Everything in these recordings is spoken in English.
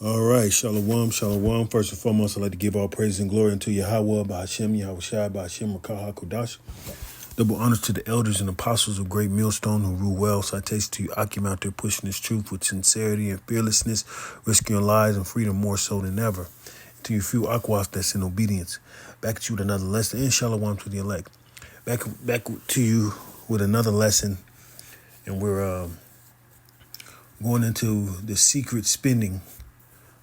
All right, shalom, shalom. First and foremost, I'd like to give all praise and glory unto Yahweh, Ba'ashem, Yahushua, Ba'ashem, Rakah HaKodash. Double honors to the elders and apostles of Great Millstone who rule well. Citation to you, Akim out there pushing this truth with sincerity and fearlessness, risking your lives and freedom more so than ever. And to you few Aquas that's in obedience. Back at you with another lesson, and shalom to the elect. Back to you with another lesson, and we're going into the secret spending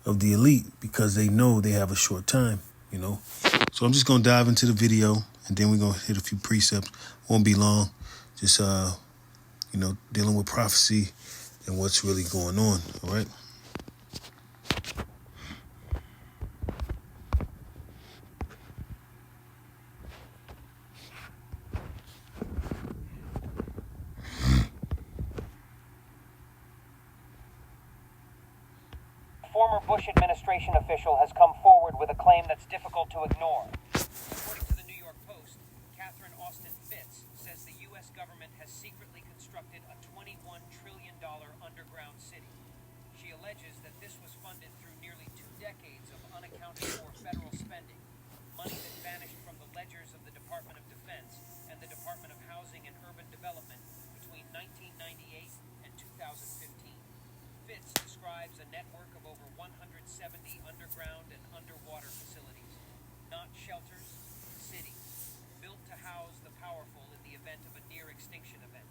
of the elite because they know they have a short time, So I'm just going to dive into the video and then we're going to hit a few precepts. Won't be long. Just, dealing with prophecy and what's really going on. All right. Former Bush administration official has come forward with a claim that's difficult to ignore. According to the New York Post, Catherine Austin Fitts says the U.S. government has secretly constructed a $21 trillion underground city. She alleges that this was funded through nearly 2 decades of unaccounted for federal spending, money that vanished from the ledgers of the Department of Defense and the Department of Housing and Urban Development between 1998 and 2015. Fitts describes a network of over 170 underground and underwater facilities, not shelters, cities, built to house the powerful in the event of a near-extinction event.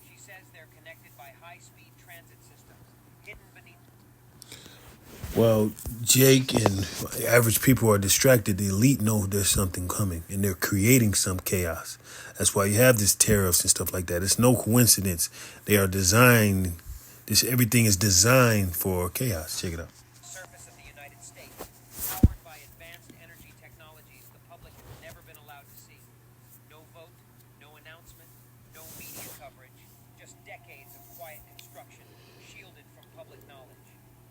She says they're connected by high-speed transit systems, hidden beneath... Well, Jake and average people are distracted. The elite know there's something coming and they're creating some chaos. That's why you have this tariffs and stuff like that. It's no coincidence. They are designed... Everything is designed for chaos. Check it out. Surface of the United States, powered by advanced energy technologies the public has never been allowed to see. No vote, no announcement, no media coverage, just decades of quiet construction, shielded from public knowledge.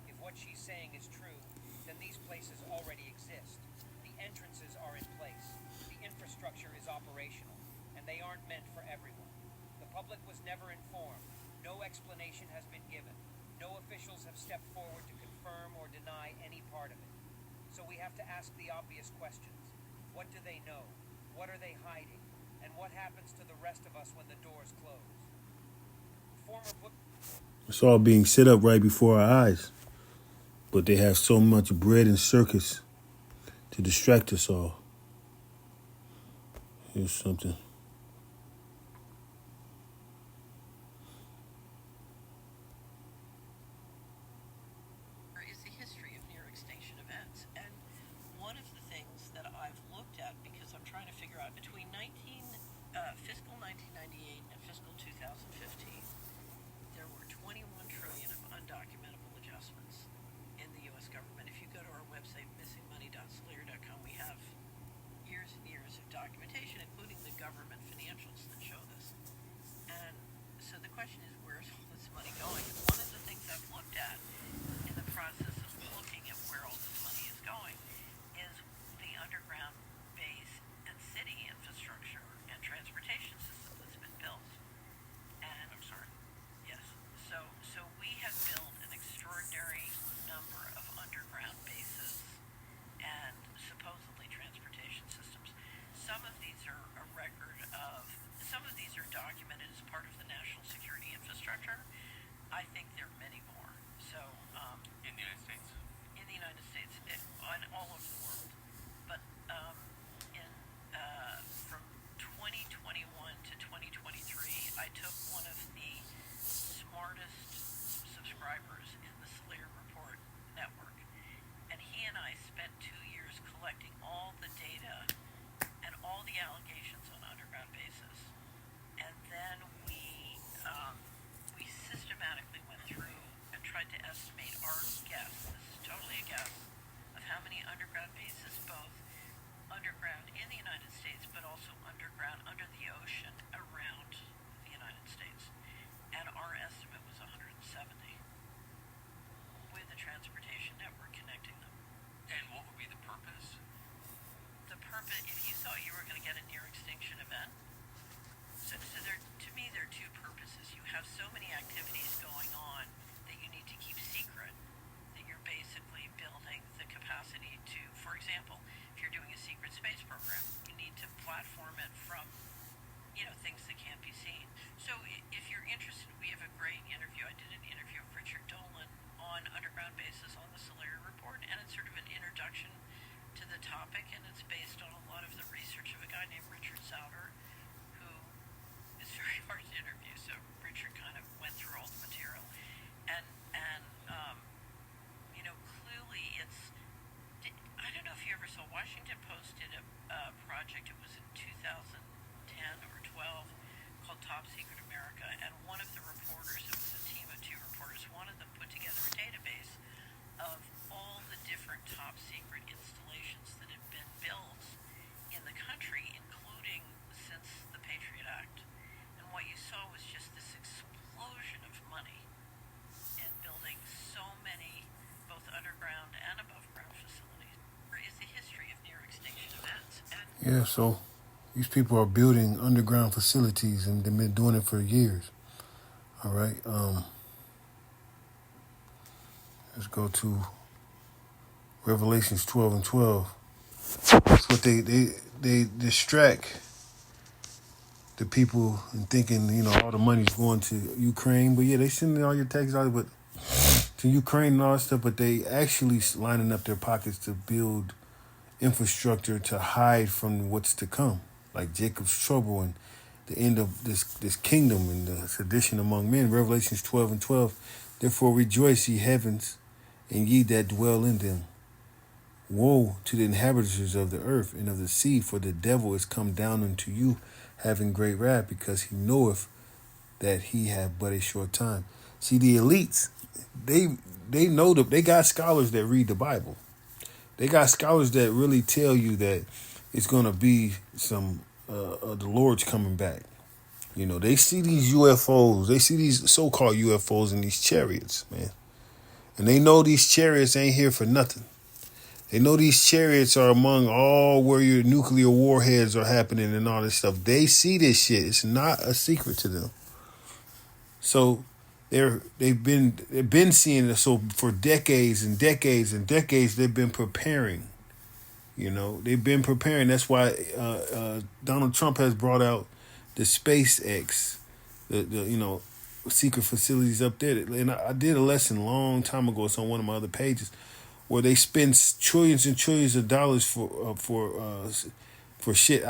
If what she's saying is true, then these places already exist. The entrances are in place. The infrastructure is operational, and they aren't meant for everyone. The public was never informed. No explanation has been given. No officials have stepped forward to confirm or deny any part of it. So we have to ask the obvious questions. What do they know? What are they hiding? And what happens to the rest of us when the doors close? It's all being set up right before our eyes. But they have so much bread and circus to distract us all. Here's something. Fiscal 1998 and fiscal 2015, there were 21 trillion of undocumentable adjustments in the U.S. government. If you go to our website, missingmoney.slayer.com, we have years and years of documentation, including the government financials that show this. And so the question is, where's all this money going? And one of the things I've looked at in the process of looking at where all this money is going is the underground base and city infrastructure and transportation system that's been built. And I'm sorry. Yes. So we have built an extraordinary number of underground bases and supposedly transportation systems. Some of these are some of these are documented as part of the national security infrastructure. I think there are many more. So in the United States? In the United States, all over the world. But from 2021 to 2023, I took one of the smartest subscribers in the Slayer Report network, and he and I spent 2 years collecting all the data and all the allegations on underground bases. And then we systematically went through and tried to estimate our guess, this is totally a guess, of how many underground bases, both underground in the United States, but also underground under the ocean around the United States. And our estimate was 170, with a transportation network connecting them. And what would be the purpose? The purpose, if you thought you were going to get a near extinction event, so to me there are two purposes. You have so many activities going on that you need to keep secret that you're basically based on a lot of the research of a guy named Richard Sauter, who is very hard to interview. So Richard kind of went through all the material, and clearly it's. I don't know if you ever saw Washington Post did a project. It was in 2010 or 12 called Top Secret America, and one of the reporters, it was a team of two reporters, one of them put together a database of all the different top secret installations that had been built in the country, including since the Patriot Act. And what you saw was just this explosion of money in building so many both underground and above ground facilities. There is the history of near extinction events. And Yeah, so these people are building underground facilities and they've been doing it for years. All right. Let's go to Revelations 12 and 12. That's what they distract the people and thinking, all the money's going to Ukraine. But yeah, they sending all your taxes out but to Ukraine and all that stuff, but they actually lining up their pockets to build infrastructure to hide from what's to come, like Jacob's trouble and the end of this kingdom and the sedition among men. Revelations 12 and 12. Therefore rejoice, ye heavens, and ye that dwell in them. Woe to the inhabitants of the earth and of the sea, for the devil is come down unto you, having great wrath, because he knoweth that he have but a short time. See, the elites, they know they got scholars that read the Bible. They got scholars that really tell you that it's going to be some the Lord's coming back. They see these UFOs. They see these so-called UFOs in these chariots, man. And they know these chariots ain't here for nothing. They know these chariots are among all where your nuclear warheads are happening and all this stuff. They see this shit. It's not a secret to them. So they've been seeing it. So for decades and decades and decades, they've been preparing. They've been preparing. That's why Donald Trump has brought out the SpaceX, the secret facilities up there. And I did a lesson a long time ago. It's on one of my other pages, where they spend trillions and trillions of dollars for shit